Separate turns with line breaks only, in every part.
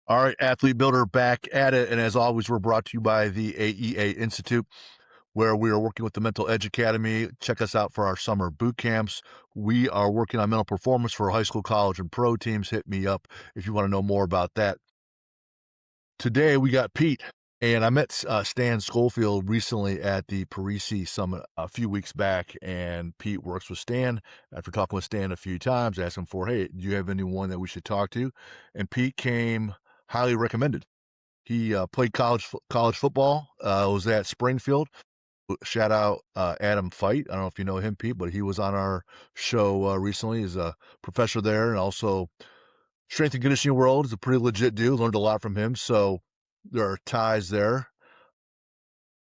All right, Athlete Builder back at it. And as always, we're brought to you by the AEA Institute, where we are working with the Mental Edge Academy. Check us out for our summer boot camps. We are working on mental performance for high school, college, and pro teams. Hit me up if you want to know more about that. Today, we got Pete. And I met Stan Schofield recently at the Parisi Summit a few weeks back, and Pete works with Stan. After talking with Stan a few times, asked him for, hey, do you have anyone that we should talk to? And Pete came highly recommended. He played college football, was at Springfield. Shout out Adam Fight. I don't know if you know him, Pete, but he was on our show recently. He's a professor there and also strength and conditioning world. He's a pretty legit dude. Learned a lot from him. So there are ties there.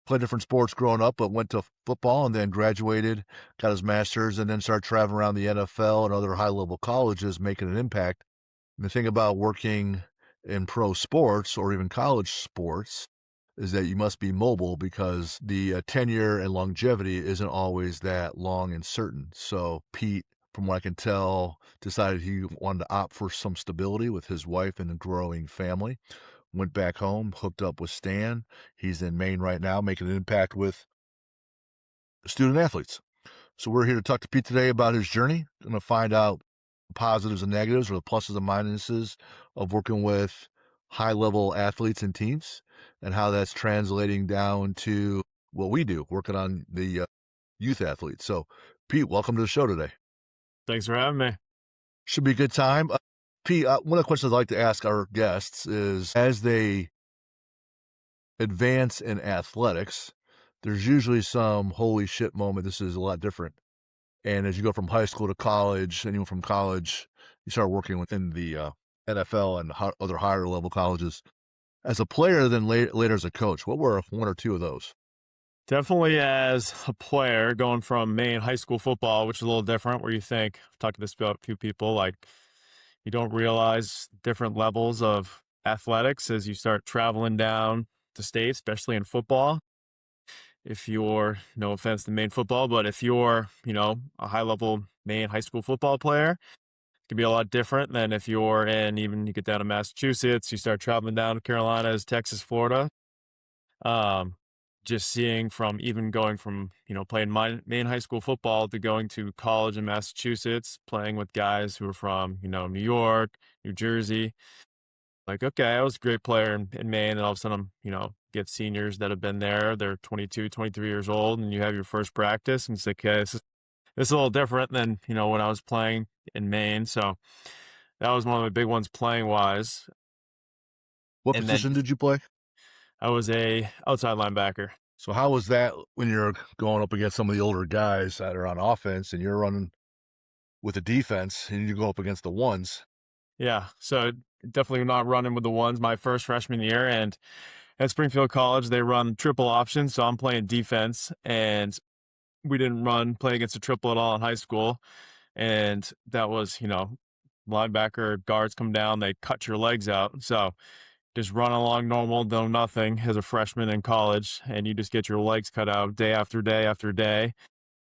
Played different sports growing up, but went to football and then graduated, got his master's, and then started traveling around the NFL and other high-level colleges, making an impact. And the thing about working in pro sports or even college sports is that you must be mobile because the tenure and longevity isn't always that long and certain. So Pete, from what I can tell, decided he wanted to opt for some stability with his wife and a growing family. Went back home, hooked up with Stan. He's in Maine right now, making an impact with student athletes. So we're here to talk to Pete today about his journey. Going to find out the positives and negatives or the pluses and minuses of working with high-level athletes and teams and how that's translating down to what we do, working on the youth athletes. So, Pete, welcome to the show today.
Thanks for having me.
Should be a good time. Pete, one of the questions I'd like to ask our guests is, as they advance in athletics, there's usually some holy shit moment. This is a lot different. And as you go from high school to college, and even from college, you start working within the NFL and other higher level colleges. As a player, then later as a coach, what were one or two of those?
Definitely as a player going from Maine high school football, which is a little different, where you think, I've talked to this about a few people, like you don't realize different levels of athletics as you start traveling down the state, especially in football. If you're, no offense to Maine football, but if you're, a high level Maine high school football player, it can be a lot different than if you're in, even you get down to Massachusetts, you start traveling down to Carolinas, Texas, Florida. Um, just seeing from even going from, playing my Maine high school football to going to college in Massachusetts, playing with guys who are from, New York, New Jersey. Like, okay, I was a great player in Maine, and all of a sudden, get seniors that have been there. They're 22, 23 years old, and you have your first practice, and it's like, okay, this is a little different than, when I was playing in Maine. So that was one of the big ones playing wise.
What
And then
position did you play?
I was a outside linebacker.
So how was that when you're going up against some of the older guys that are on offense and you're running with the defense and you go up against the ones?
Yeah, so definitely not running with the ones my first freshman year. And at Springfield College, they run triple option, so I'm playing defense, and we didn't play against a triple at all in high school. And that was, linebacker guards come down, they cut your legs out. So just run along normal, do nothing as a freshman in college, and you just get your legs cut out day after day after day.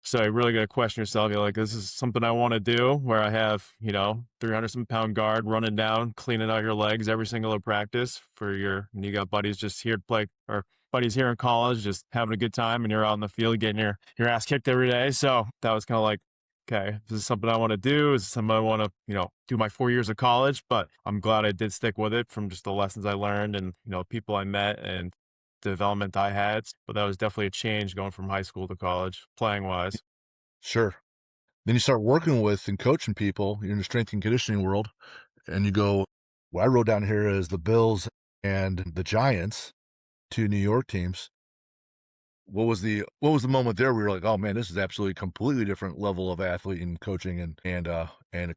So you really got to question yourself. You're like, this is something I want to do where I have, 300 some pound guard running down, cleaning out your legs every single practice and you got buddies just here to play, or buddies here in college just having a good time, and you're out in the field getting your ass kicked every day. So that was kind of like, okay, this is something I want to do. Is something I want to, do my 4 years of college, but I'm glad I did stick with it from just the lessons I learned and, people I met and development I had. But that was definitely a change going from high school to college, playing wise.
Sure. Then you start working with and coaching people in the strength and conditioning world, and you go, what I wrote down here is the Bills and the Giants, two New York teams. What was the moment there where you're like, oh man, this is absolutely completely different level of athlete and coaching and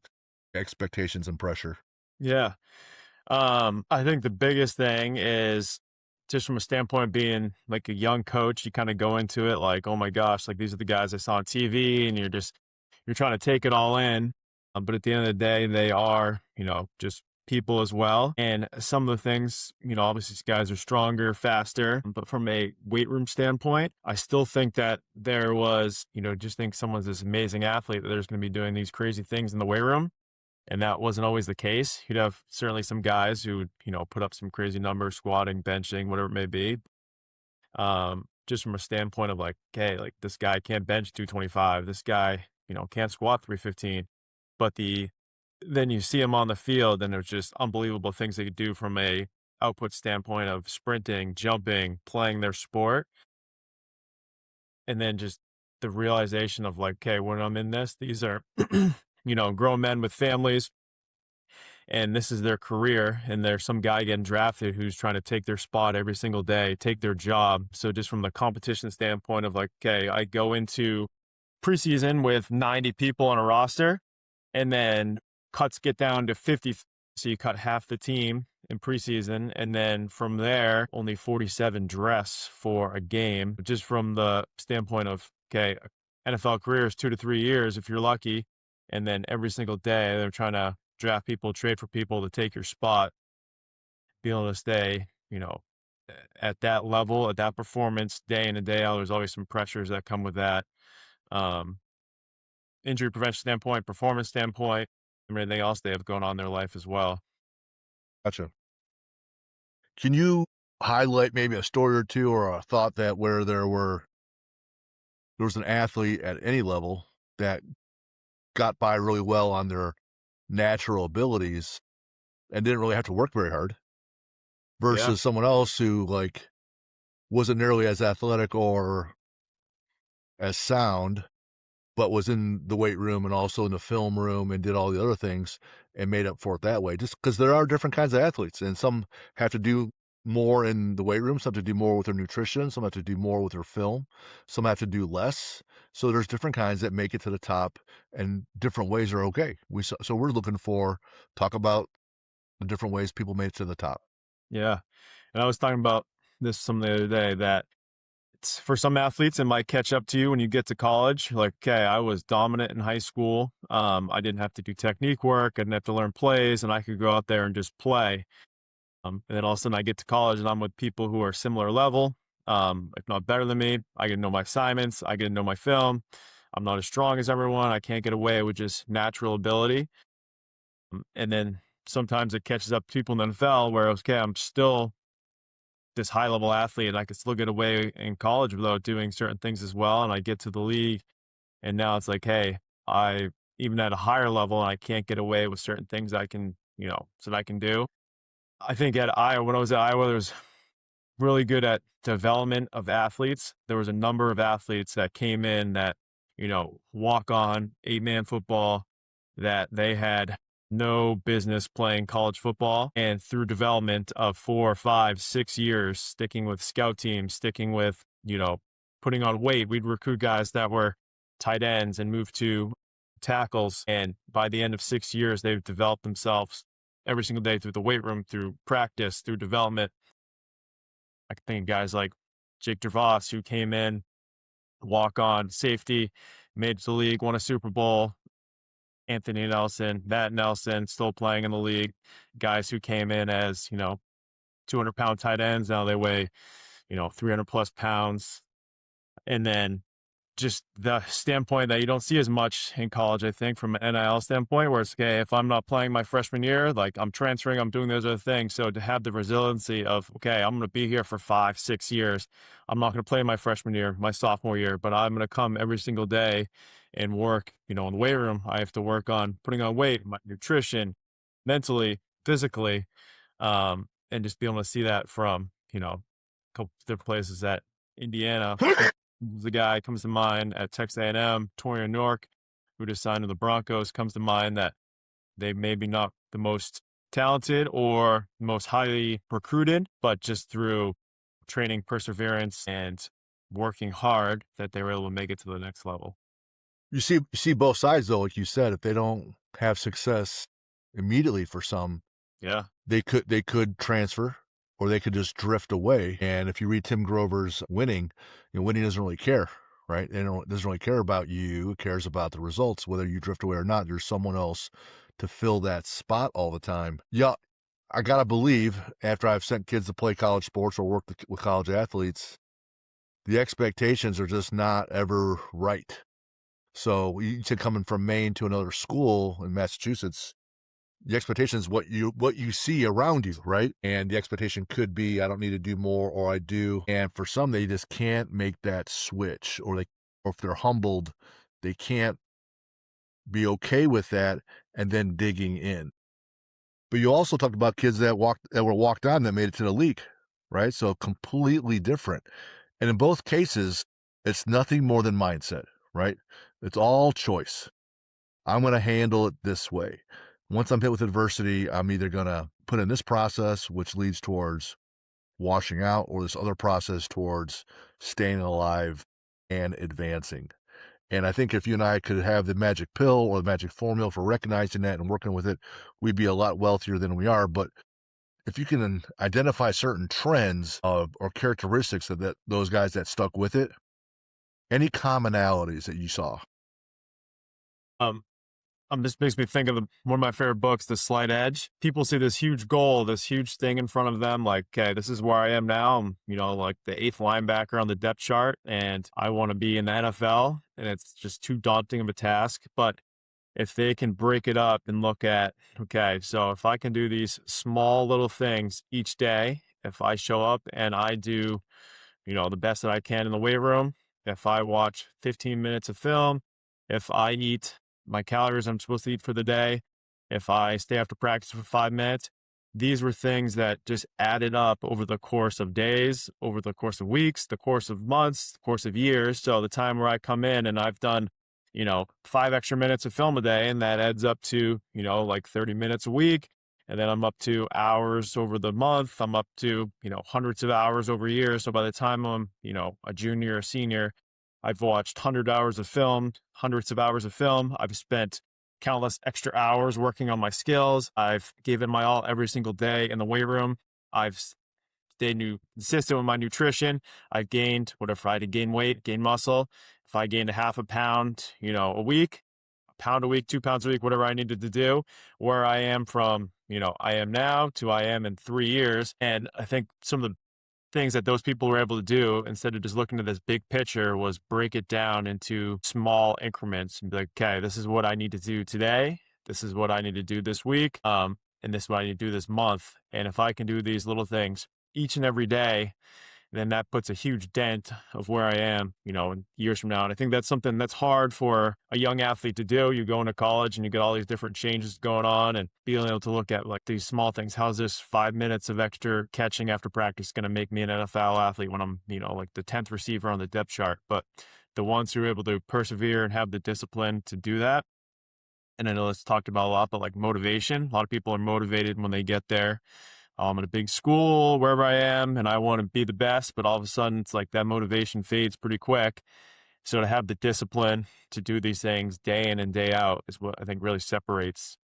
expectations and pressure?
Yeah. I think the biggest thing is just from a standpoint of being like a young coach, you kind of go into it like, oh my gosh, like these are the guys I saw on TV, and you're trying to take it all in. But at the end of the day, they are, just people as well. And some of the things, obviously these guys are stronger, faster, but from a weight room standpoint, I still think that there was, just think someone's this amazing athlete that there's going to be doing these crazy things in the weight room. And that wasn't always the case. You'd have certainly some guys who would, put up some crazy numbers, squatting, benching, whatever it may be. Just from a standpoint of like, okay, like this guy can't bench 225. This guy, can't squat 315. But then you see him on the field and there's just unbelievable things they could do from a output standpoint of sprinting, jumping, playing their sport. And then just the realization of like, okay, when I'm in this, these are, grown men with families and this is their career. And there's some guy getting drafted who's trying to take their spot every single day, take their job. So just from the competition standpoint of like, okay, I go into preseason with 90 people on a roster and then cuts get down to 50. So you cut half the team in preseason. And then from there, only 47 dress for a game, just from the standpoint of, okay, NFL career is 2 to 3 years if you're lucky. And then every single day they're trying to draft people, trade for people to take your spot, be able to stay, at that level, at that performance day in and day out. There's always some pressures that come with that. Um, Injury prevention standpoint, performance standpoint, and everything else they have going on in their life as well.
Gotcha. Can you highlight maybe a story or two or a thought that where there was an athlete at any level that got by really well on their natural abilities and didn't really have to work very hard
Yeah.
versus someone else who like wasn't nearly as athletic or as sound, but was in the weight room and also in the film room and did all the other things and made up for it that way. Just because there are different kinds of athletes, and some have to do more in the weight room, some have to do more with their nutrition, some have to do more with their film, some have to do less. So there's different kinds that make it to the top, and different ways are okay. So we're looking for talk about the different ways people made it to the top.
Yeah. And I was talking about this some the other day that for some athletes, it might catch up to you when you get to college. Like, okay, I was dominant in high school. I didn't have to do technique work. I didn't have to learn plays, and I could go out there and just play. And then all of a sudden, I get to college, and I'm with people who are similar level, if not better than me. I get to know my assignments. I get to know my film. I'm not as strong as everyone. I can't get away with just natural ability. And then sometimes it catches up to people in the NFL where, okay, I'm still this high level athlete and I could still get away in college without doing certain things as well. And I get to the league and now it's like, hey, I even at a higher level and I can't get away with certain things I can, so that I can do. I think at Iowa, when I was at Iowa, there was really good at development of athletes. There was a number of athletes that came in that, walk on 8-man football that they had no business playing college football. And through development of 4, 5, 6 years, sticking with scout teams, sticking with, putting on weight, we'd recruit guys that were tight ends and move to tackles. And by the end of 6 years, they've developed themselves every single day through the weight room, through practice, through development. I can think of guys like Jake DeVos, who came in, walk on safety, made it to the league, won a Super Bowl. Anthony Nelson, Matt Nelson, still playing in the league. Guys who came in as, 200-pound tight ends. Now they weigh, 300 plus pounds. And then just the standpoint that you don't see as much in college, I think, from an NIL standpoint, where it's okay, if I'm not playing my freshman year, like I'm transferring, I'm doing those other things. So to have the resiliency of, okay, I'm going to be here for 5, 6 years. I'm not going to play my freshman year, my sophomore year, but I'm going to come every single day and work, in the weight room. I have to work on putting on weight, my nutrition, mentally, physically, and just be able to see that from, a couple different places at Indiana. The guy comes to mind at Texas A&M, Torian York, who just signed to the Broncos, comes to mind that they maybe not the most talented or most highly recruited, but just through training, perseverance, and working hard that they were able to make it to the next level.
You see both sides though, like you said, if they don't have success immediately for some,
Yeah.
they could transfer or they could just drift away. And if you read Tim Grover's Winning, Winning doesn't really care, right? Doesn't really care about you. It cares about the results, whether you drift away or not. There's someone else to fill that spot all the time. Yeah, I gotta believe after I've sent kids to play college sports or worked with college athletes, the expectations are just not ever right. So you said coming from Maine to another school in Massachusetts, The expectation is what you see around you, right? And the expectation could be, I don't need to do more, or I do. And for some, they just can't make that switch, or if they're humbled, they can't be okay with that and then digging in. But you also talked about kids that were walked on that made it to the league, right? So completely different. And in both cases, it's nothing more than mindset, right? It's all choice. I'm going to handle it this way. Once I'm hit with adversity, I'm either going to put in this process, which leads towards washing out, or this other process towards staying alive and advancing. And I think if you and I could have the magic pill or the magic formula for recognizing that and working with it, we'd be a lot wealthier than we are. But if you can identify certain trends or characteristics of those guys that stuck with it, any commonalities that you saw?
Um, this makes me think of one of my favorite books, The Slight Edge. People see this huge goal, this huge thing in front of them, like, okay, this is where I am now. I'm, like the eighth linebacker on the depth chart, and I want to be in the NFL, and it's just too daunting of a task. But if they can break it up and look at, okay, so if I can do these small little things each day, if I show up and I do, the best that I can in the weight room, if I watch 15 minutes of film, if I eat my calories I'm supposed to eat for the day, if I stay after practice for 5 minutes, these were things that just added up over the course of days, over the course of weeks, the course of months, the course of years. So the time where I come in and I've done, 5 extra minutes of film a day, and that adds up to, like 30 minutes a week. And then I'm up to hours over the month. I'm up to, hundreds of hours over years. So by the time I'm, a junior or senior, I've watched 100 hours of film, hundreds of hours of film. I've spent countless extra hours working on my skills. I've given my all every single day in the weight room. I've stayed consistent with my nutrition. I've gained, whatever I had to gain weight, gain muscle. If I gained a half a pound, a week, a pound a week, 2 pounds a week, whatever I needed to do, where I am from, I am now to I am in 3 years. And I think some of the things that those people were able to do instead of just looking at this big picture was break it down into small increments and be like, okay, this is what I need to do today. This is what I need to do this week. And this is what I need to do this month. And if I can do these little things each and every day, then that puts a huge dent of where I am, in years from now. And I think that's something that's hard for a young athlete to do. You go into college and you get all these different changes going on, and being able to look at like these small things. How's this 5 minutes of extra catching after practice going to make me an NFL athlete when I'm, like the 10th receiver on the depth chart? But the ones who are able to persevere and have the discipline to do that. And I know it's talked about a lot, but like motivation, a lot of people are motivated when they get there. I'm at a big school, wherever I am, and I want to be the best, but all of a sudden it's like that motivation fades pretty quick. So to have the discipline to do these things day in and day out is what I think really separates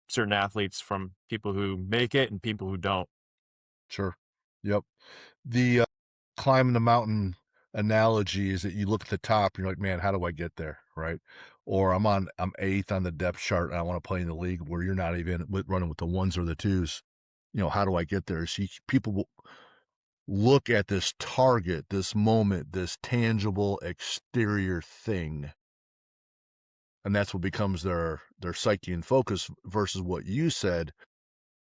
certain athletes from people who make it and people who don't.
Sure. Yep. The climbing the mountain analogy is that you look at the top and you're like, man, how do I get there? Right. Or I'm eighth on the depth chart and I want to play in the league where you're not even running with the ones or the twos. How do I get there? See, people will look at this target, this moment, this tangible exterior thing, and that's what becomes their psyche and focus versus what you said.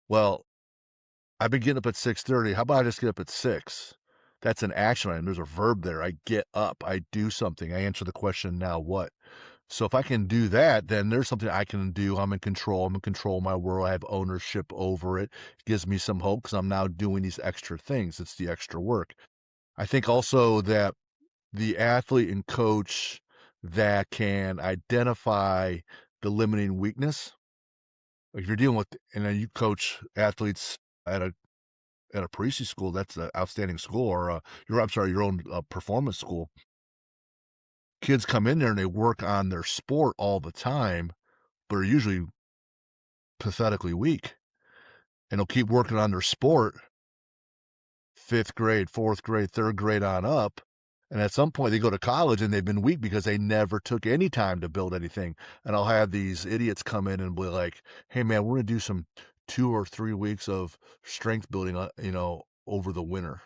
Well, I've been getting up at 6:30. How about I just get up at 6? That's an action item. There's a verb there. I get up. I do something. I answer the question, now what? So if I can do that, then there's something I can do. I'm in control. I'm in control of my world. I have ownership over it. It gives me some hope because I'm now doing these extra things. It's the extra work. I think also that the athlete and coach that can identify the limiting weakness. Like if you're dealing with, and then you coach athletes at a preschool, that's an outstanding school, or I'm sorry, your own performance school. Kids come in there and they work on their sport all the time, but are usually pathetically weak, and they'll keep working on their sport, fifth grade, fourth grade, third grade on up. And at some point, they go to college and they've been weak because they never took any time to build anything. And I'll have these idiots come in and be like, "Hey, man, we're gonna do some 2 or 3 weeks of strength building, over the winter."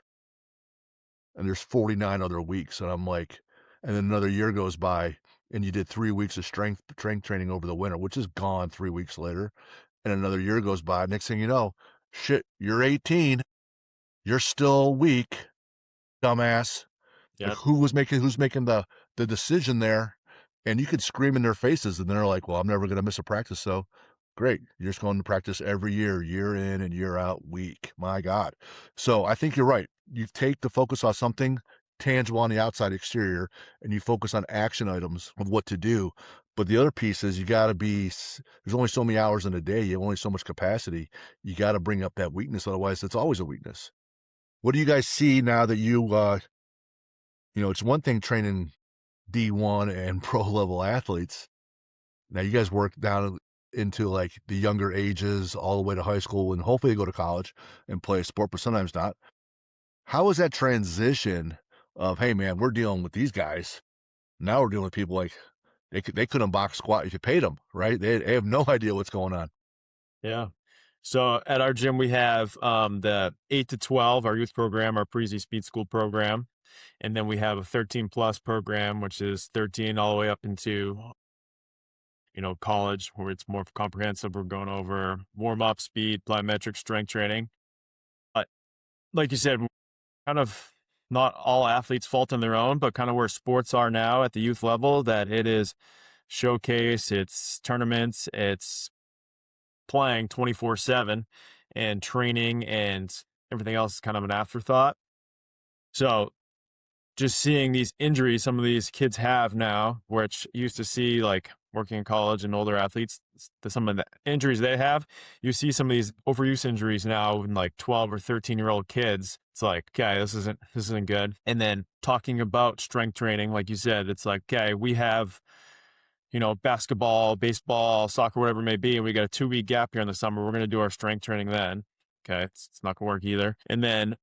And there's 49 other weeks, and I'm like, and then another year goes by, and you did 3 weeks of strength training over the winter, which is gone 3 weeks later. and another year goes by. Next thing you know, shit, you're 18, you're still weak, dumbass. Like,
Yep.
who's making the decision there? And you could scream in their faces, and they're like, "Well, I'm never gonna miss a practice, so great. You're just going to practice every year in and year out, week." My God. So I think you're right. You take the focus on something tangible on the outside exterior, and you focus on action items of what to do. But the other piece is you gotta there's only so many hours in a day, you have only so much capacity. You gotta bring up that weakness, otherwise it's always a weakness. What do you guys see now that it's one thing training D1 and pro level athletes. Now you guys work down into like the younger ages all the way to high school and hopefully go to college and play a sport, but sometimes not. How is that transition of, hey man, we're dealing with these guys. Now we're dealing with people like they couldn't box squat if you paid them, right? They have no idea what's going on.
Yeah. So at our gym, we have the 8 to 12, our youth program, our Preezy Speed School program. And then we have a 13 plus program, which is 13 all the way up into, college, where it's more comprehensive. We're going over warm up, speed, plyometric, strength training. But like you said, kind of not all athletes fault on their own, but kind of where sports are now at the youth level, that it is showcase, it's tournaments, it's playing 24/7, and training and everything else is kind of an afterthought. So just seeing these injuries some of these kids have now, which you used to see like working in college and older athletes, some of the injuries they have, you see some of these overuse injuries now in like 12 or 13-year-old kids. It's like, okay, this isn't good. And then talking about strength training, like you said, it's like, okay, we have, basketball, baseball, soccer, whatever it may be, and we got a 2-week gap here in the summer. We're going to do our strength training then. Okay, it's not going to work either. And then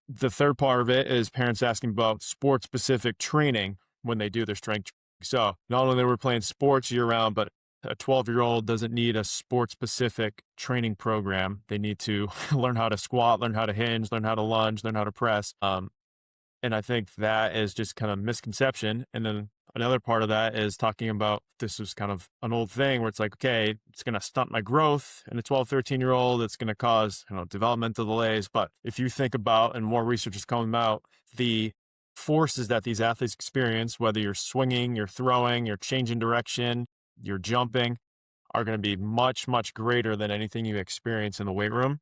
the third part of it is parents asking about sports specific training when they do their strength. So not only we're playing sports year round, but a 12-year-old doesn't need a sports specific training program. They need to learn how to squat, learn how to hinge, learn how to lunge, learn how to press. And I think that is just kind of misconception. And then another part of that is talking about this was kind of an old thing where it's like, okay, it's going to stunt my growth in a 12, 13-year-old. It's going to cause, developmental delays. But if you think about, and more research is coming out, the forces that these athletes experience, whether you're swinging, you're throwing, you're changing direction, you're jumping, are going to be much, much greater than anything you experience in the weight room.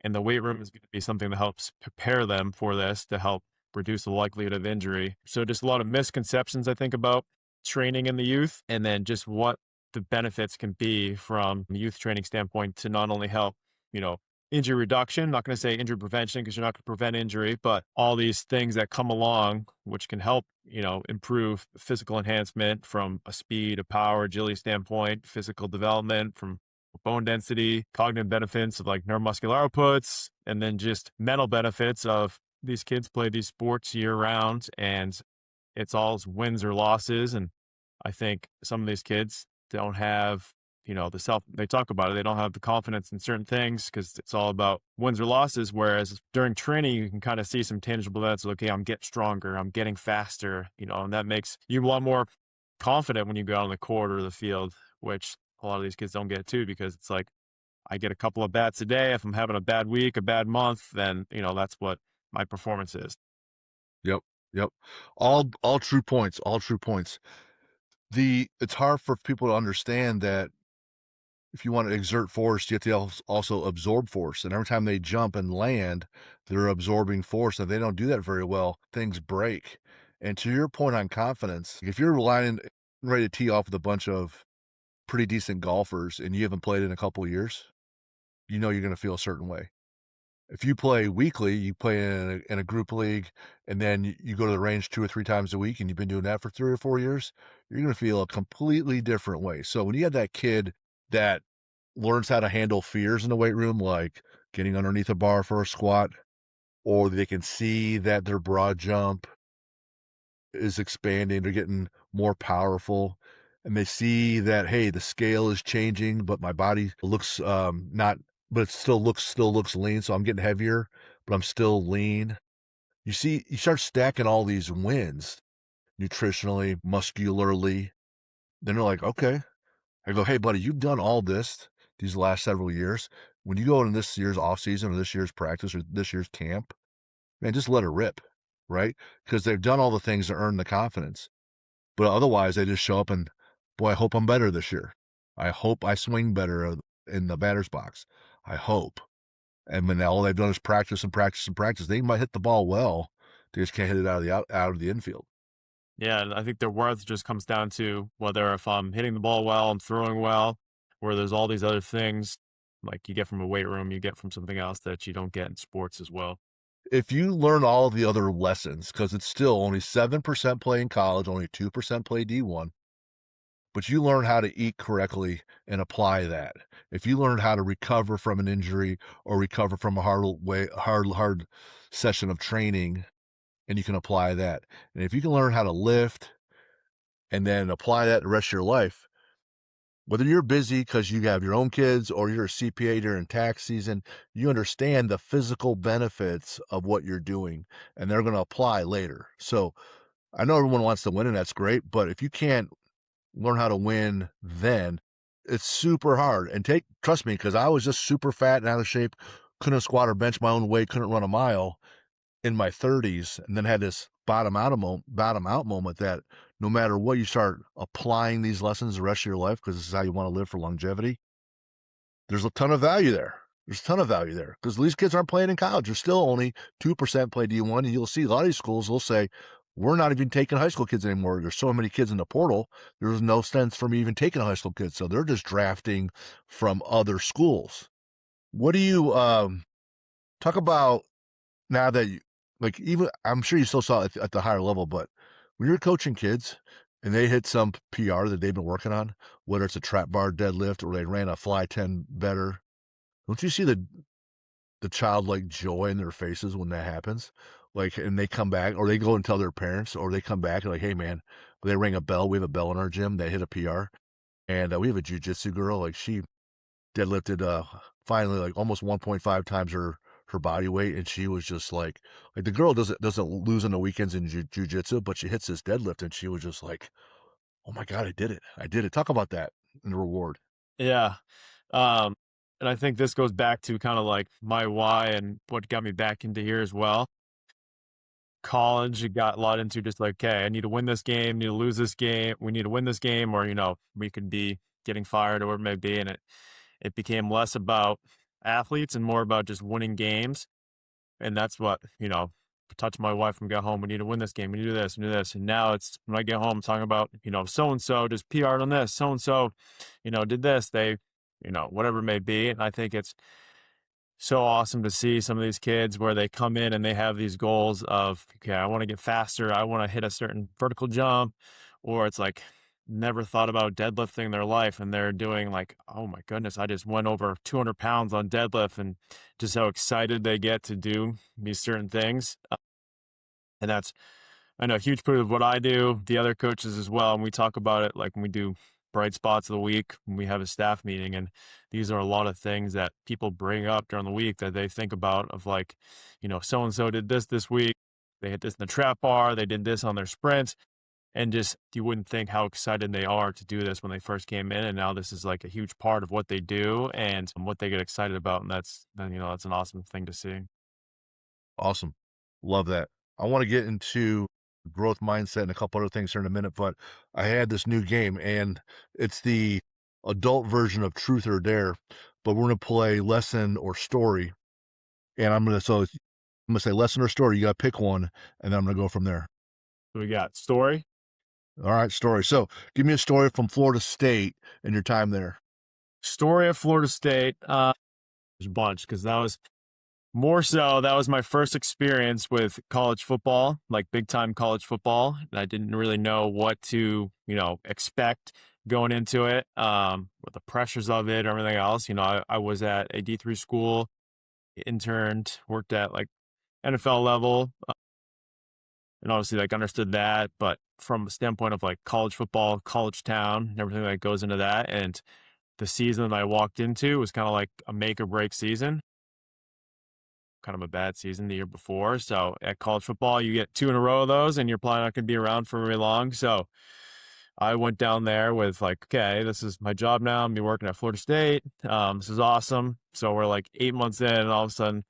And the weight room is going to be something that helps prepare them for this to help reduce the likelihood of injury. So just a lot of misconceptions, I think, about training in the youth, and then just what the benefits can be from a youth training standpoint to not only help, you know, injury reduction, not going to say injury prevention because you're not going to prevent injury, but all these things that come along, which can help, improve physical enhancement from a speed, a power, agility standpoint, physical development from bone density, cognitive benefits of like neuromuscular outputs, and then just mental benefits of these kids play these sports year round and it's all wins or losses. And I think some of these kids don't have, they talk about it, they don't have the confidence in certain things because it's all about wins or losses. Whereas during training, you can kind of see some tangible evidence of, okay, I'm getting stronger, I'm getting faster, and that makes you a lot more confident when you go out on the court or the field, which a lot of these kids don't get too, because it's like, I get a couple of bats a day. If I'm having a bad week, a bad month, then, that's what my performance is.
Yep, yep. All true points, all true points. It's hard for people to understand that if you want to exert force, you have to also absorb force. And every time they jump and land, they're absorbing force. And if they don't do that very well, things break. And to your point on confidence, if you're ready to tee off with a bunch of pretty decent golfers and you haven't played in a couple of years, you know you're going to feel a certain way. If you play weekly, you play in a group league, and then you go to the range 2 or 3 times a week, and you've been doing that for 3 or 4 years, you're gonna feel a completely different way. So when you have that kid that learns how to handle fears in the weight room, like getting underneath a bar for a squat, or they can see that their broad jump is expanding, they're getting more powerful, and they see that, hey, the scale is changing, but my body looks not but it still looks lean, so I'm getting heavier, but I'm still lean. You start stacking all these wins nutritionally, muscularly. Then they're like, okay. I go, hey buddy, you've done all this. these last several years, when you go into this year's off season or this year's practice or this year's camp, man, just let it rip, right? Because they've done all the things to earn the confidence. But otherwise, they just show up and, boy, I hope I'm better this year. I hope I swing better in the batter's box. I hope. And when all they've done is practice and practice and practice, they might hit the ball well. They just can't hit it out of the infield.
Yeah, and I think their worth just comes down to whether if I'm hitting the ball well, I'm throwing well, where there's all these other things like you get from a weight room, you get from something else that you don't get in sports as well.
If you learn all of the other lessons, because it's still only 7% play in college, only 2% play D1, but you learn how to eat correctly and apply that. If you learn how to recover from an injury or recover from a hard session of training, and you can apply that. And if you can learn how to lift and then apply that the rest of your life, whether you're busy because you have your own kids or you're a CPA during tax season, you understand the physical benefits of what you're doing, and they're going to apply later. So I know everyone wants to win, and that's great. But if you can't learn how to win then, it's super hard. And trust me, because I was just super fat and out of shape, couldn't squat or bench my own weight, couldn't run a mile in my 30s, and then had this bottom out moment that no matter what, you start applying these lessons the rest of your life because this is how you want to live for longevity. There's a ton of value there. There's a ton of value there because these kids aren't playing in college. There's still only 2% play D1, and you'll see a lot of these schools will say, we're not even taking high school kids anymore. There's so many kids in the portal. There's no sense for me even taking a high school kid. So they're just drafting from other schools. What do you talk about now that you, like, even I'm sure you still saw it at the higher level, but when you're coaching kids and they hit some PR that they've been working on, whether it's a trap bar deadlift or they ran a fly 10 better, don't you see the childlike joy in their faces when that happens? Like, and they come back or they go and tell their parents or they come back and like, hey man, they ring a bell. We have a bell in our gym that hit a PR, and we have a jujitsu girl. Like she deadlifted finally like almost 1.5 times her body weight, and she was just like the girl doesn't lose on the weekends in jujitsu, but she hits this deadlift, and she was just like, oh my god, I did it. Talk about that and the reward.
Yeah. Um, and I think this goes back to kind of like my why and what got me back into here as well. College, it got a lot into just like, okay, I need to win this game, need to lose this game, we need to win this game, or we could be getting fired or whatever it may be. And it became less about athletes and more about just winning games. And that's what, touch my wife when we got home. We need to win this game. We need to do this and do this. And now it's when I get home talking about, so and so just PR'd on this, so and so, did this. They, whatever it may be. And I think it's so awesome to see some of these kids where they come in and they have these goals of, okay, I want to get faster. I want to hit a certain vertical jump, or it's like never thought about deadlifting in their life. And they're doing like, oh my goodness, I just went over 200 pounds on deadlift, and just how excited they get to do these certain things. And that's, I know, a huge part of what I do, the other coaches as well. And we talk about it like when we do bright spots of the week, when we have a staff meeting. And these are a lot of things that people bring up during the week that they think about of like, so and so did this week. They hit this in the trap bar. They did this on their sprints. And just, you wouldn't think how excited they are to do this when they first came in. And now this is like a huge part of what they do and what they get excited about. And that's an awesome thing to see.
Awesome, love that. I want to get into growth mindset and a couple other things here in a minute, but I had this new game, and it's the adult version of Truth or Dare, but we're gonna play lesson or story, and I'm gonna say lesson or story. You gotta pick one, and then I'm gonna go from there.
So we got story.
All right, story. So give me a story from Florida State and your time there.
Story of Florida State. There's a bunch because that was my first experience with college football, like big time college football. And I didn't really know what to, expect going into it, with the pressures of it, everything else. I was at a D3 school, interned, worked at like NFL level, and obviously like understood that. But from a standpoint of like college football, college town, and everything that goes into that. And the season that I walked into was kind of like a make or break season, kind of a bad season the year before. So at college football, you get two in a row of those, and you're probably not going to be around for very long. So I went down there with like, okay, this is my job now. I'm gonna be working at Florida State. This is awesome. So we're like 8 months in, and all of a sudden,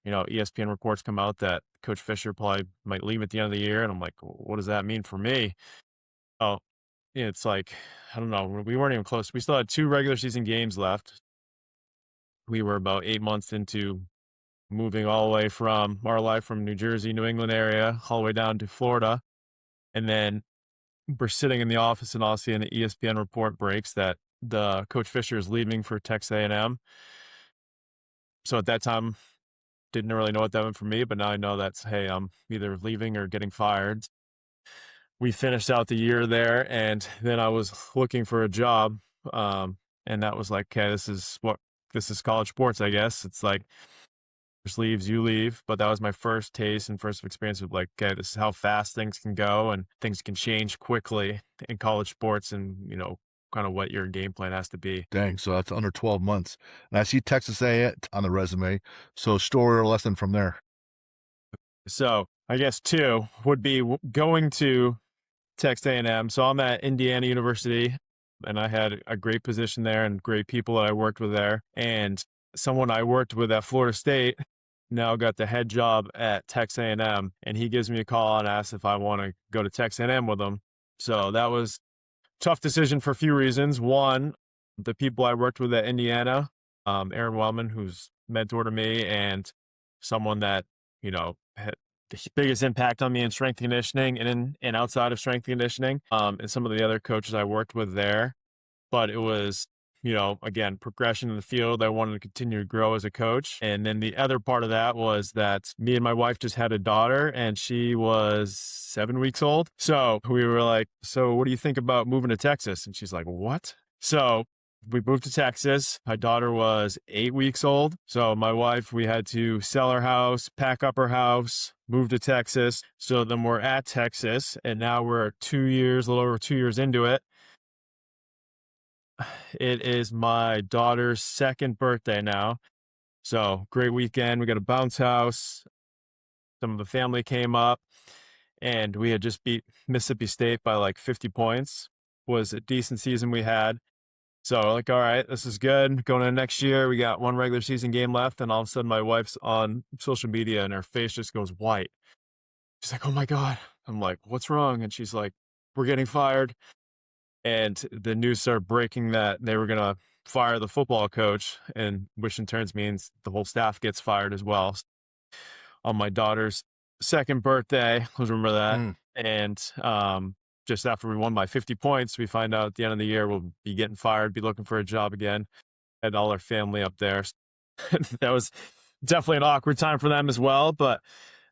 ESPN reports come out that Coach Fisher probably might leave at the end of the year, and I'm like, what does that mean for me? Oh, it's like, I don't know. We weren't even close. We still had 2 regular season games left. We were about 8 months into moving all the way from our life from New Jersey, New England area, all the way down to Florida. And then we're sitting in the office and all of a sudden the ESPN report breaks that the Coach Fisher is leaving for Texas A&M. So at that time, didn't really know what that meant for me, but now I know that's, hey, I'm either leaving or getting fired. We finished out the year there, and then I was looking for a job. And that was like, okay, this is college sports, I guess. It's like, first leaves, you leave. But that was my first taste and first experience of like, okay, this is how fast things can go and things can change quickly in college sports, and, kind of what your game plan has to be.
Dang, so that's under 12 months. And I see Texas A on the resume. So story or lesson from there.
So I guess two would be going to Texas A&M. So I'm at Indiana University, and I had a great position there and great people that I worked with there. And someone I worked with at Florida State now got the head job at Texas A&M, and he gives me a call and asks if I want to go to Texas A&M with him. So that was a tough decision for a few reasons. One, the people I worked with at Indiana, Aaron Wellman, who's mentor to me and someone that, had the biggest impact on me in strength conditioning and outside of strength conditioning, and some of the other coaches I worked with there. But it was, again, progression in the field. I wanted to continue to grow as a coach. And then the other part of that was that me and my wife just had a daughter, and she was 7 weeks old. So we were like, so what do you think about moving to Texas? And she's like, what? So we moved to Texas. My daughter was 8 weeks old. So my wife, we had to sell our house, pack up our house, move to Texas. So then we're at Texas, and now we're 2 years, a little over 2 years into it. It is my daughter's second birthday now. So great weekend. We got a bounce house. Some of the family came up, and we had just beat Mississippi State by like 50 points. Was a decent season we had. So like, all right, this is good. Going into next year, we got one regular season game left, and all of a sudden my wife's on social media and her face just goes white. She's like, oh my God. I'm like, what's wrong? And she's like, we're getting fired. And the news started breaking that they were going to fire the football coach, and which in turn means the whole staff gets fired as well. On my daughter's second birthday, let's remember that.
Mm.
And just after we won by 50 points, we find out at the end of the year we'll be getting fired, be looking for a job again. Had all our family up there. That was definitely an awkward time for them as well, but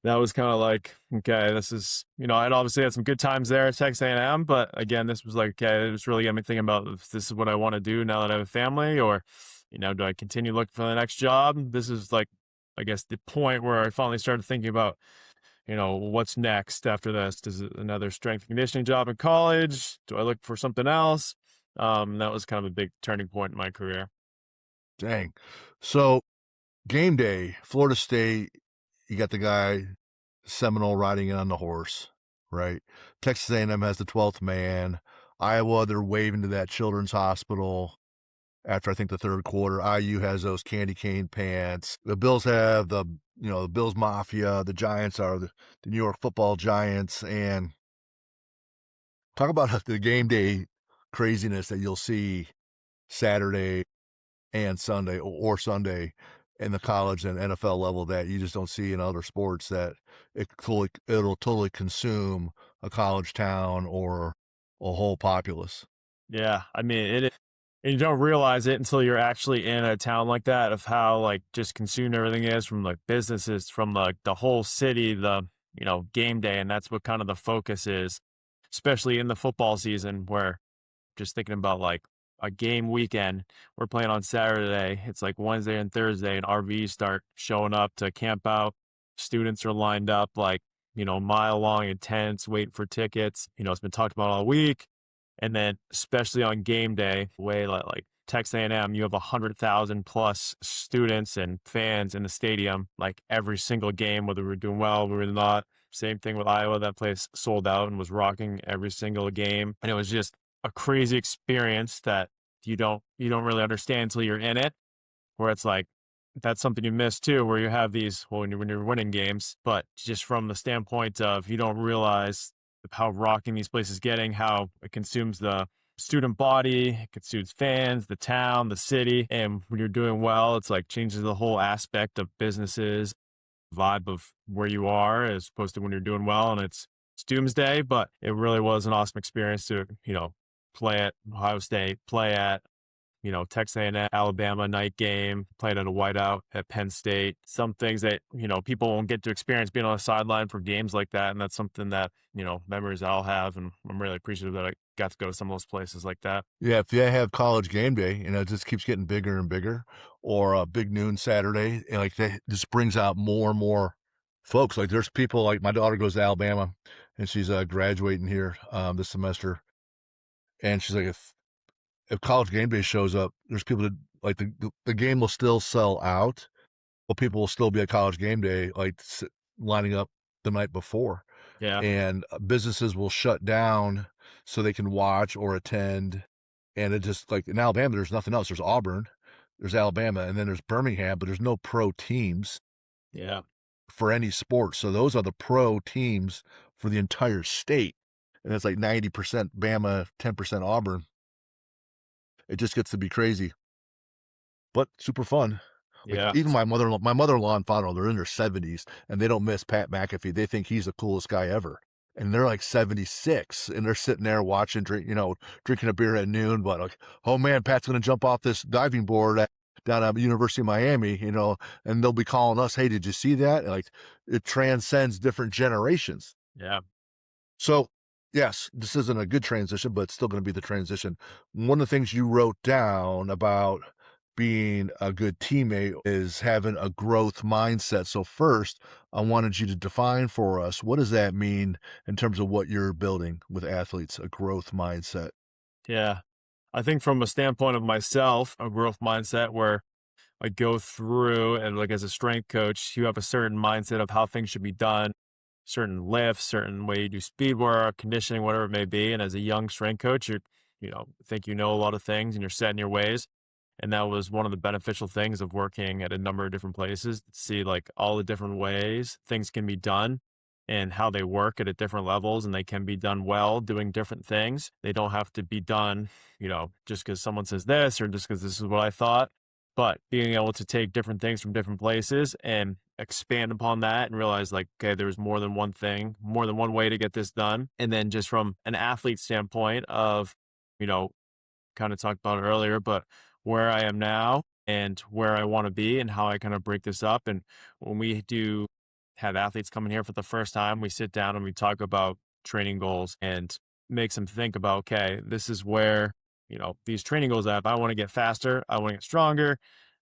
that was kind of like, okay, this is, I'd obviously had some good times there at Texas A&M, but again, this was like, okay, it was really got me thinking about if this is what I want to do now that I have a family, or, do I continue looking for the next job? This is like, I guess, the point where I finally started thinking about, what's next after this? Is it another strength and conditioning job in college? Do I look for something else? That was kind of a big turning point in my career.
Dang. So game day, Florida State, you got the guy Seminole riding in on the horse, right? Texas A&M has the 12th man. Iowa, they're waving to that children's hospital after I think the third quarter. IU has those candy cane pants. The Bills have the Bills Mafia. The Giants are the New York Football Giants. And talk about the game day craziness that you'll see Saturday and Sunday or Sunday in the college and NFL level that you just don't see in other sports, that it'll totally consume a college town or a whole populace.
Yeah, I mean, and you don't realize it until you're actually in a town like that, of how like just consumed everything is, from like businesses, from like the whole city, the, game day. And that's what kind of the focus is, especially in the football season, where just thinking about like a game weekend, we're playing on Saturday. It's like Wednesday and Thursday, and RVs start showing up to camp out. Students are lined up like, mile long in tents, waiting for tickets. It's been talked about all week. And then especially on game day, way like Texas A&M, you have 100,000 plus students and fans in the stadium, like every single game, whether we're doing well, whether we're not. Same thing with Iowa. That place sold out and was rocking every single game. And it was just a crazy experience that you don't really understand until you're in it, where it's like that's something you miss too, where you have these well, when you're winning games, but just from the standpoint of you don't realize how rocking these places getting, how it consumes the student body, it consumes fans, the town, the city, and when you're doing well, it's like changes the whole aspect of businesses, vibe of where you are as opposed to when you're doing well and it's doomsday. But it really was an awesome experience to play at Ohio State, play at Texas A&M, Alabama night game, played at a whiteout at Penn State. Some things that, people won't get to experience being on the sideline for games like that. And that's something that, memories I'll have. And I'm really appreciative that I got to go to some of those places like that.
Yeah, if you have college game day, it just keeps getting bigger and bigger, or a big noon Saturday, and like that just brings out more and more folks. Like there's people like my daughter goes to Alabama, and she's graduating here this semester, and she's like, if college game day shows up, there's people that like the game will still sell out, but people will still be at college game day like lining up the night before,
Yeah.
and businesses will shut down so they can watch or attend. And it just like in Alabama, there's nothing else. There's Auburn, there's Alabama, and then there's Birmingham, but there's no pro teams
Yeah.
for any sport. So those are the pro teams for the entire state. And it's like 90% Bama, 10% Auburn. It just gets to be crazy, but super fun. Like
Yeah.
even my mother-in-law and father-in-law, they're in their 70s and they don't miss Pat McAfee. They think he's the coolest guy ever. And they're like 76 and they're sitting there watching, drinking a beer at noon. But like, oh man, Pat's going to jump off this diving board down at University of Miami, and they'll be calling us, hey, did you see that? And like it transcends different generations.
Yeah.
So, yes, this isn't a good transition, but it's still going to be the transition. One of the things you wrote down about being a good teammate is having a growth mindset. So, first, I wanted you to define for us what does that mean in terms of what you're building with athletes, a growth mindset?
Yeah. I think from a standpoint of myself, a growth mindset where I go through and like as a strength coach, you have a certain mindset of how things should be done, certain lifts, certain way you do speed work, conditioning, whatever it may be. And as a young strength coach, think you know a lot of things and you're set in your ways. And that was one of the beneficial things of working at a number of different places to see like all the different ways things can be done and how they work at different levels and they can be done well doing different things. They don't have to be done, just because someone says this or just because this is what I thought, but being able to take different things from different places and expand upon that and realize like, okay, there's more than one thing, more than one way to get this done. And then just from an athlete standpoint of, you know, kind of talked about it earlier, but where I am now and where I want to be and how I kind of break this up. And when we do have athletes coming here for the first time, we sit down and we talk about training goals and makes them think about, okay, this is where, these training goals have. I want to get faster. I want to get stronger.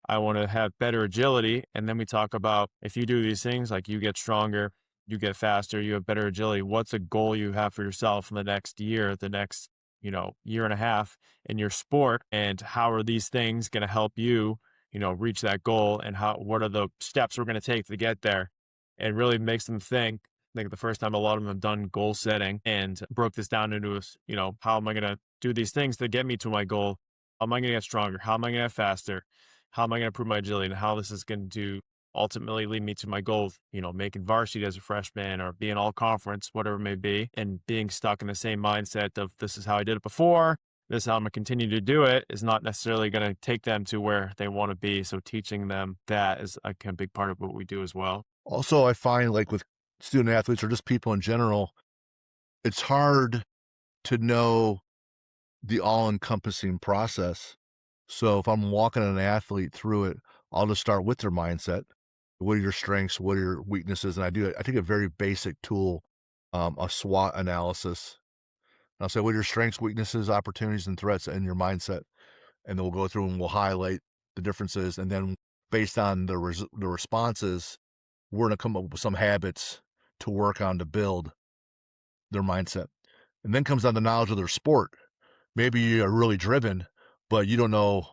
I want to have better agility. And then we talk about if you do these things, like you get stronger, you get faster, you have better agility. What's a goal you have for yourself in the next year, the next, year and a half in your sport? And how are these things going to help you, reach that goal? And what are the steps we're going to take to get there? And really makes them think. I think the first time a lot of them have done goal setting and broke this down into, how am I going to do these things to get me to my goal? How am I going to get stronger? How am I going to get faster? How am I going to improve my agility? And how this is going to ultimately lead me to my goal, making varsity as a freshman or being all conference, whatever it may be, and being stuck in the same mindset of this is how I did it before. This is how I'm going to continue to do it is not necessarily going to take them to where they want to be. So teaching them that is a big part of what we do as well.
Also, I find like with student athletes or just people in general, it's hard to know the all-encompassing process. So if I'm walking an athlete through it, I'll just start with their mindset. What are your strengths? What are your weaknesses? And I take a very basic tool, a SWOT analysis. And I'll say, what are your strengths, weaknesses, opportunities, and threats in your mindset? And then we'll go through and we'll highlight the differences. And then based on the responses, we're going to come up with some habits to work on to build their mindset. And then comes on the knowledge of their sport. Maybe you're really driven, but you don't know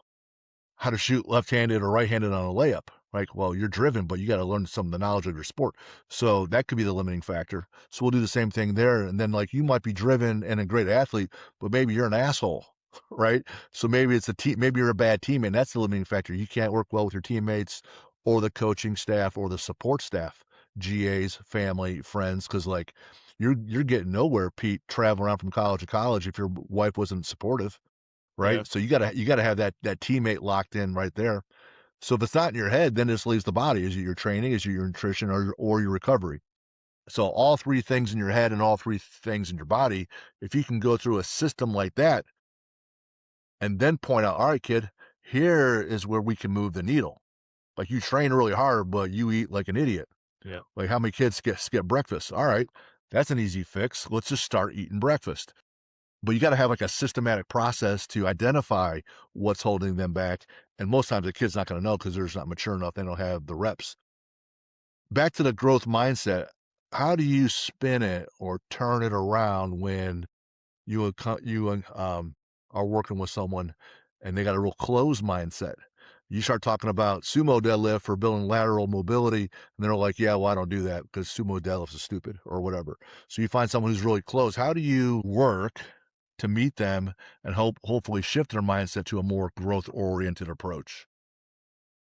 how to shoot left-handed or right-handed on a layup, Like, well, you're driven, but you got to learn some of the knowledge of your sport. So that could be the limiting factor. So we'll do the same thing there. And then, like, you might be driven and a great athlete, but maybe you're an asshole, right? So maybe it's a team, maybe you're a bad teammate. And that's the limiting factor. You can't work well with your teammates or the coaching staff or the support staff, GAs, family, friends, because like you're getting nowhere, Pete, traveling around from college to college if your wife wasn't supportive,
Yeah.
right? So you gotta have that teammate locked in right there. So if it's not in your head, then this leaves the body. Is it your training? Is it your nutrition or your recovery? So all three things in your head and all three things in your body, if you can go through a system like that and then point out, all right, kid, here is where we can move the needle. Like you train really hard, but you eat like an idiot.
Yeah.
Like how many kids skip breakfast? All right, that's an easy fix. Let's just start eating breakfast. But you got to have like a systematic process to identify what's holding them back. And most times the kid's not going to know because they're just not mature enough. They don't have the reps. Back to the growth mindset. How do you spin it or turn it around when you are working with someone and they got a real closed mindset? You start talking about sumo deadlift or building lateral mobility, and they're like, "Yeah, well, I don't do that because sumo deadlift is stupid or whatever." So you find someone who's really close. How do you work to meet them and hopefully shift their mindset to a more growth oriented approach?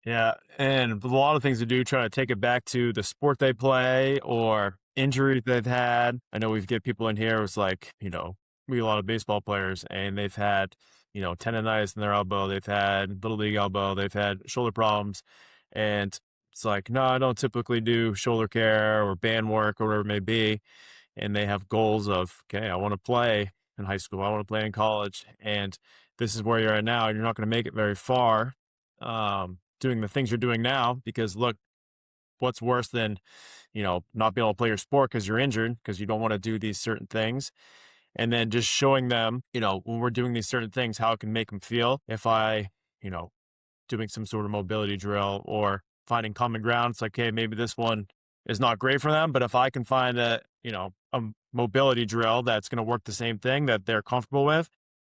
Yeah, and a lot of things to do, try to take it back to the sport they play or injuries they've had. I know we've get people in here. It's like, we have a lot of baseball players, and they've had, tendonitis in their elbow. They've had little league elbow. They've had shoulder problems, and it's like, no, I don't typically do shoulder care or band work or whatever it may be. And they have goals of, okay, I want to play in high school. I want to play in college, and this is where you're at now. You're not going to make it very far doing the things you're doing now, because look, what's worse than, not being able to play your sport because you're injured, because you don't want to do these certain things. And then just showing them, when we're doing these certain things, how it can make them feel. If I, you know, doing some sort of mobility drill or finding common ground, it's like, hey, maybe this one is not great for them, but if I can find a mobility drill that's going to work the same thing that they're comfortable with,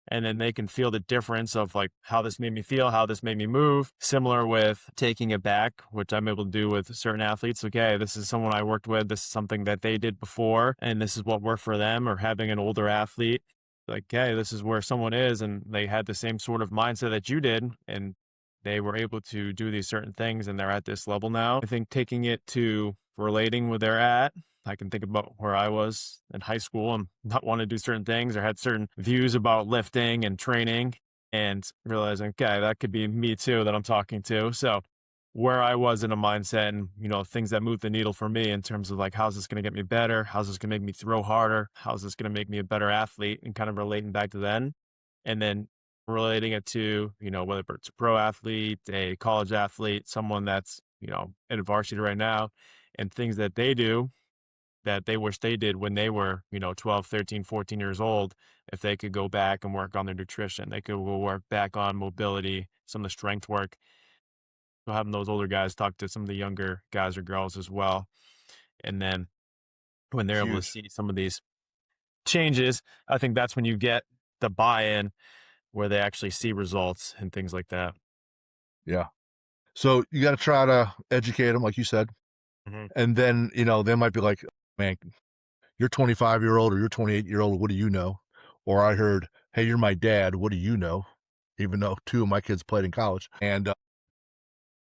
and then they can feel the difference of like how this made me feel, how this made me move. Similar with taking it back, which I'm able to do with certain athletes. Okay, this is someone I worked with. This is something that they did before, and this is what worked for them. Or having an older athlete, like, hey, this is where someone is, and they had the same sort of mindset that you did, and they were able to do these certain things, and they're at this level now. I think taking it to relating where they're at, I can think about where I was in high school and not wanting to do certain things or had certain views about lifting and training, and realizing, okay, that could be me too that I'm talking to. So where I was in a mindset and, things that move the needle for me in terms of like, how's this going to get me better? How's this going to make me throw harder? How's this going to make me a better athlete? And kind of relating back to then. And then relating it to, whether it's a pro athlete, a college athlete, someone that's, in varsity right now, and things that they do that they wish they did when they were, 12, 13, 14 years old. If they could go back and work on their nutrition, they could go work back on mobility, some of the strength work. So having those older guys talk to some of the younger guys or girls as well. And then when they're able to
Huge.
see some of these changes, I think that's when you get the buy-in where they actually see results and things like that.
Yeah. So you got to try to educate them, like you said.
Mhm.
And then, they might be like, man, you're 25-year-old or you're 28-year-old. What do you know? Or I heard, hey, you're my dad. What do you know? Even though two of my kids played in college. And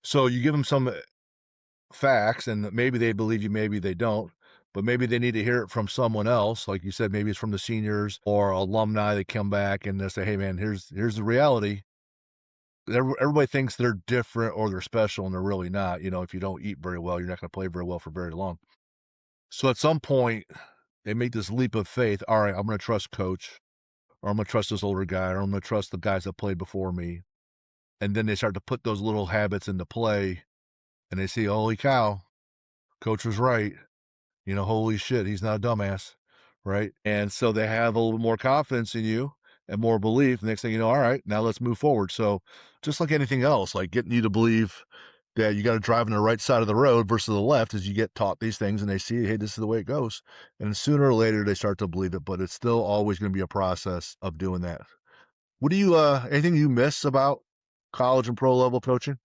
so you give them some facts, and maybe they believe you, maybe they don't. But maybe they need to hear it from someone else. Like you said, maybe it's from the seniors or alumni that come back and they say, hey, man, here's the reality. Everybody thinks they're different or they're special, and they're really not. If you don't eat very well, you're not going to play very well for very long. So at some point, they make this leap of faith. All right, I'm going to trust coach, or I'm going to trust this older guy, or I'm going to trust the guys that played before me. And then they start to put those little habits into play, and they see, holy cow, coach was right. Holy shit, he's not a dumbass, right? And so they have a little bit more confidence in you and more belief. Next thing you know, all right, now let's move forward. So just like anything else, like getting you to believe that you got to drive on the right side of the road versus the left, as you get taught these things and they see, hey, this is the way it goes. And sooner or later they start to believe it, but it's still always going to be a process of doing that. What do you anything you miss about college and pro level coaching?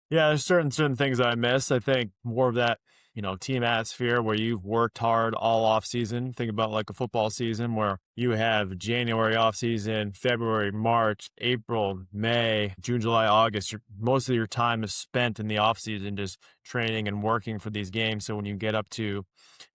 Yeah, there's certain things that I miss. I think more of that, team atmosphere where you've worked hard all off season. Think about like a football season where you have January off season, February, March, April, May, June, July, August. Most of your time is spent in the off season just training and working for these games. So when you get up to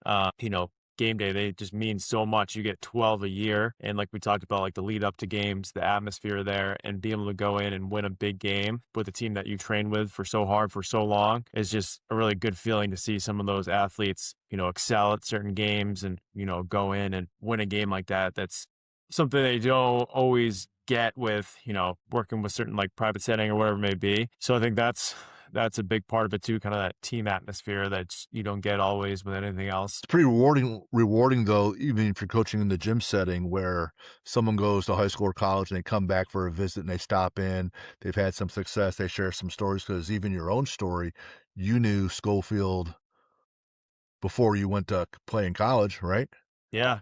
uh, you know, game day, they just mean so much. You get 12 a year. And like we talked about, like the lead up to games, the atmosphere there, and being able to go in and win a big game with a team that you train with for so hard for so long is just a really good feeling to see some of those athletes, excel at certain games and, go in and win a game like that. That's something they don't always get with, working with certain like private setting or whatever it may be. So I think that's a big part of it too, kind of that team atmosphere that you don't get always with anything else.
It's pretty rewarding though, even if you're coaching in the gym setting where someone goes to high school or college and they come back for a visit and they stop in, they've had some success, they share some stories because even your own story, you knew Schofield before you went to play in college, right?
Yeah.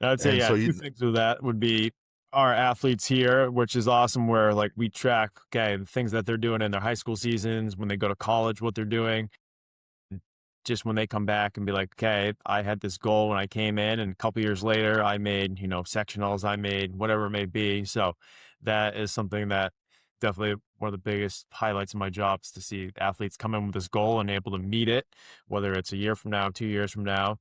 I'd say,
And
yeah,
so
two
you
things with that would be our athletes here, which is awesome, where like we track, okay, the things that they're doing in their high school seasons, when they go to college, what they're doing, just when they come back and be like, okay, I had this goal when I came in, and a couple years later, I made, sectionals, I made whatever it may be. So that is something that definitely one of the biggest highlights of my job is to see athletes come in with this goal and able to meet it, whether it's a year from now, 2 years from now.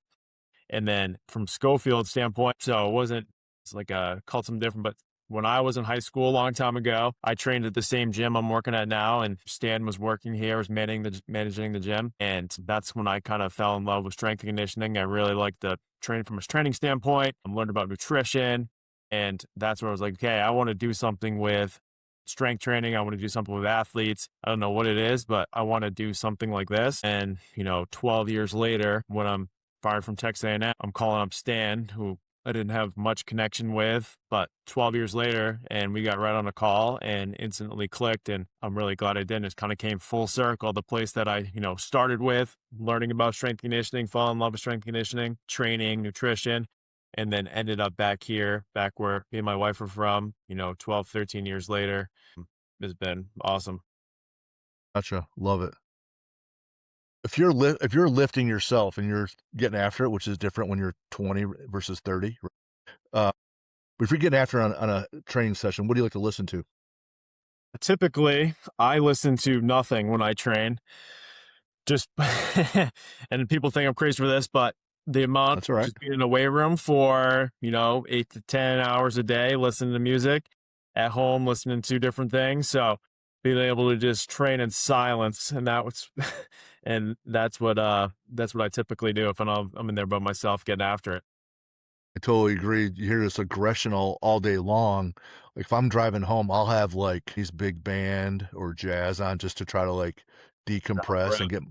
And then from Schofield's standpoint, so it's like called something different, but when I was in high school a long time ago, I trained at the same gym I'm working at now, and Stan was working here, was managing the gym, and that's when I kind of fell in love with strength and conditioning. I really liked the training from a training standpoint. I learned about nutrition, and that's where I was like, okay, I want to do something with strength training. I want to do something with athletes. I don't know what it is, but I want to do something like this. And 12 years later, when I'm fired from Texas A&M, I'm calling up Stan, who I didn't have much connection with, but 12 years later, and we got right on a call and instantly clicked. And I'm really glad I did. It kind of came full circle. The place that I, started with learning about strength conditioning, fall in love with strength conditioning, training, nutrition, and then ended up back here, back where me and my wife are from, 12, 13 years later. It's been awesome.
gotcha, love it. If you're lifting yourself and you're getting after it, which is different when you're 20 versus 30, uh, but if you're getting after it on a training session, what do you like to listen to?
Typically, I listen to nothing when I train. Just and people think I'm crazy for this, but the amount
That's all right.
just being in a weight room for, 8 to 10 hours a day, listening to music at home, listening to different things. So being able to just train in silence, and that was and that's what I typically do if I'm in there by myself getting after it.
I totally agree. You hear this aggression all day long. Like if I'm driving home, I'll have like these big band or jazz on just to try to like decompress and get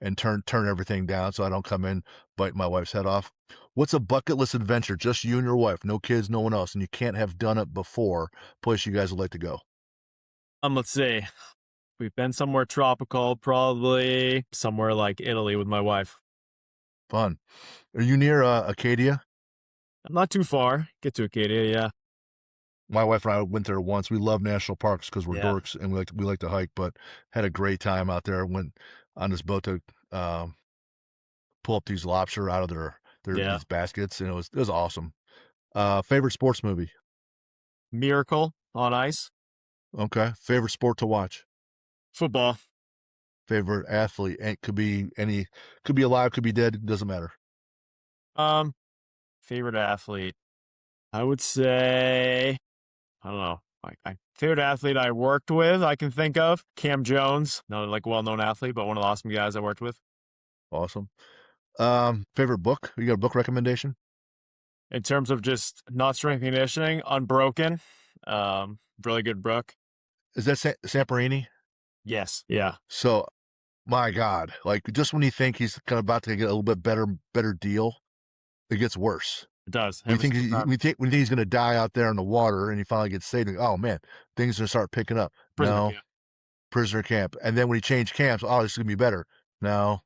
and turn everything down so I don't come in bite my wife's head off. What's a bucket list adventure? Just you and your wife, no kids, no one else, and you can't have done it before. Place you guys would like to go.
Let's see. We've been somewhere tropical, probably somewhere like Italy with my wife.
Fun. Are you near Acadia?
Not too far. Get to Acadia, yeah.
My wife and I went there once. We love national parks because we're
Yeah.
dorks and we like to hike, but had a great time out there. Went on this boat to um, pull up these lobster out of their
Yeah.
these baskets, and it was awesome. Favorite sports movie?
Miracle on Ice.
Okay. Favorite sport to watch?
Football.
Favorite athlete? And could be alive, could be dead, doesn't matter.
Um, Favorite athlete. I would say, I don't know. Favorite athlete I worked with, I can think of Cam Jones, not like well-known athlete, but one of the awesome guys I worked with.
Awesome. Favorite book? You got a book recommendation?
In terms of just not strength and conditioning, Unbroken. Really good book.
Is that Samperini?
Yes. Yeah.
So, my God, like just when you think he's kind of about to get a little bit better deal, it gets worse.
It does
When you
every
think
single time.
when you think he's going to die out there in the water, and he finally gets saved, oh man, things are gonna start picking up.
Prisoner
No,
camp.
prisoner camp, and then when he changed camps, oh, this is gonna be better. No,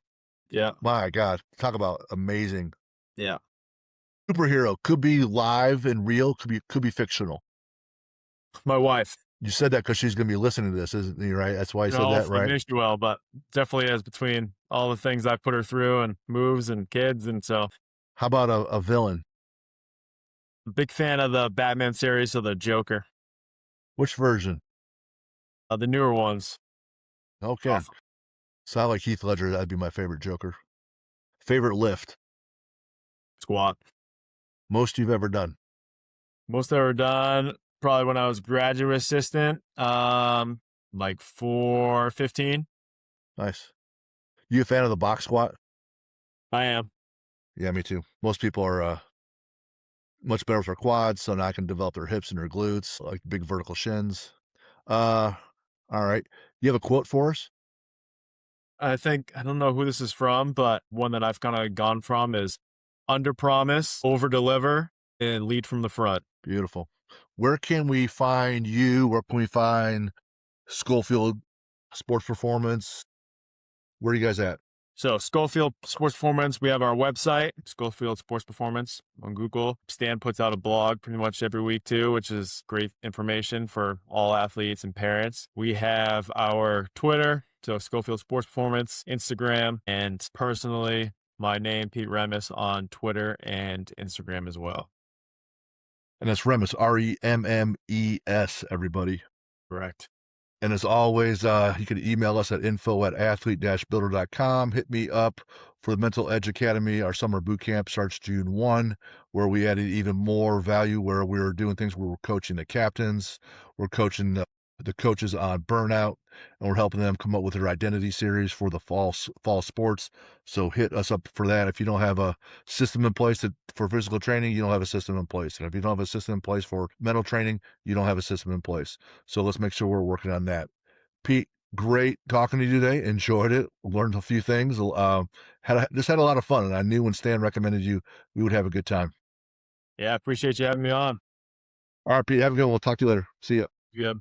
Yeah.
my God, talk about amazing
Yeah.
superhero. Could be live and real. Could be fictional.
My wife.
You said that because she's gonna be listening to this, isn't he, right? That's why you said that,
Hopefully,
right?
maybe she will, but definitely is between all the things I put her through and moves and kids, and so
How about a villain?
big fan of the Batman series, so the Joker,
Which version?
the newer ones.
Okay.
Awesome.
So I like Heath Ledger, that'd be my favorite Joker. Favorite lift?
Squat.
Most you've ever done?
Most ever done probably when I was graduate assistant, like 415.
Nice. You a fan of the box squat?
I am.
Yeah, me too. Most people are, much better with their quads, so now I can develop their hips and their glutes, like big vertical shins. Uh, alright. You have a quote for us?
I think I don't know who this is from, but one that I've kind of gone from is under promise, over deliver, and lead from the front.
Beautiful. Where can we find you? Where can we find Schofield Sports Performance? Where are you guys at?
So Schofield Sports Performance, we have our website, Schofield Sports Performance on Google. Stan puts out a blog pretty much every week too, which is great information for all athletes and parents. We have our Twitter, so Schofield Sports Performance, Instagram, and personally, my name, Pete Remmes, on Twitter and Instagram as well.
And that's Remmes, Remmes, everybody.
Correct.
And as always, you can email us at info@athlete-builder.com. Hit me up for the Mental Edge Academy. Our summer boot camp starts June 1, where we added even more value, where we're doing things where we're coaching the captains, we're coaching the coaches on burnout, and we're helping them come up with their identity series for the fall sports. So hit us up for that. If you don't have a system in place for physical training, you don't have a system in place. And if you don't have a system in place for mental training, you don't have a system in place. So let's make sure we're working on that. Pete, great talking to you today. Enjoyed it. Learned a few things. Just had a lot of fun, and I knew when Stan recommended you, we would have a good time.
Yeah, appreciate you having me on.
All right, Pete, have a good one. We'll talk to you later. See ya.
Yeah.